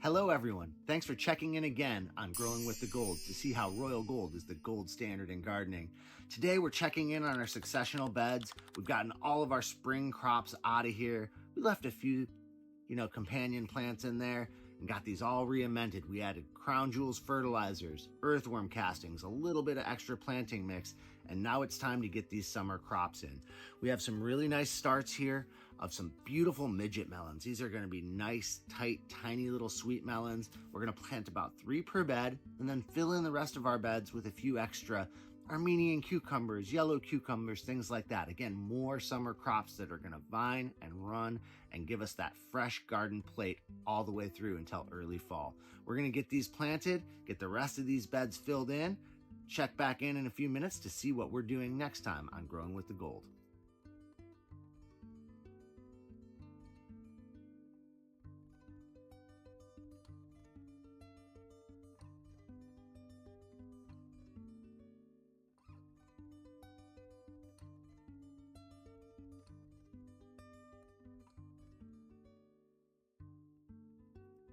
Hello everyone, thanks for checking in again on Growing with the Gold to see how Royal Gold is the gold standard in gardening. Today we're checking in on our successional beds. We've gotten all of our spring crops out of here. We left a few, companion plants in there and got these all re-amended. We added crown jewels fertilizers, earthworm castings, a little bit of extra planting mix, and now it's time to get these summer crops in. We have some really nice starts here of some beautiful midget melons. These are going to be nice, tight, tiny little sweet melons. We're going to plant about 3 per bed and then fill in the rest of our beds with a few extra Armenian cucumbers, yellow cucumbers, things like that. Again, more summer crops that are going to vine and run and give us that fresh garden plate all the way through until early fall. We're going to get these planted, get the rest of these beds filled in, check back in a few minutes to see what we're doing next time on Growing with the Gold.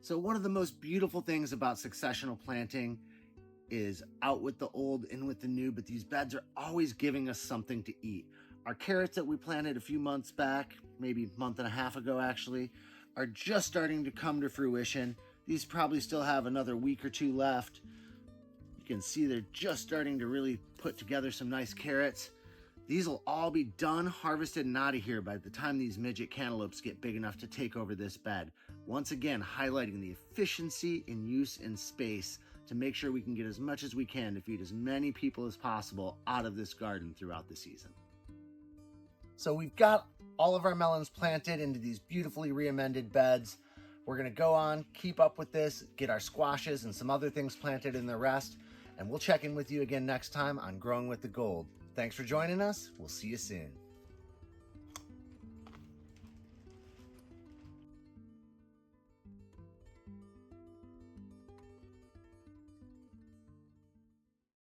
So one of the most beautiful things about successional planting is out with the old, in with the new, but these beds are always giving us something to eat. Our carrots that we planted a few months back, maybe a month and a half ago actually, are just starting to come to fruition. These probably still have another week or 2 left. You can see they're just starting to really put together some nice carrots. These will all be done, harvested, and out of here by the time these midget cantaloupes get big enough to take over this bed. Once again, highlighting the efficiency in use in space to make sure we can get as much as we can to feed as many people as possible out of this garden throughout the season. So we've got all of our melons planted into these beautifully re-amended beds. We're gonna go on, keep up with this, get our squashes and some other things planted in the rest, and we'll check in with you again next time on Growing with the Gold. Thanks for joining us. We'll see you soon.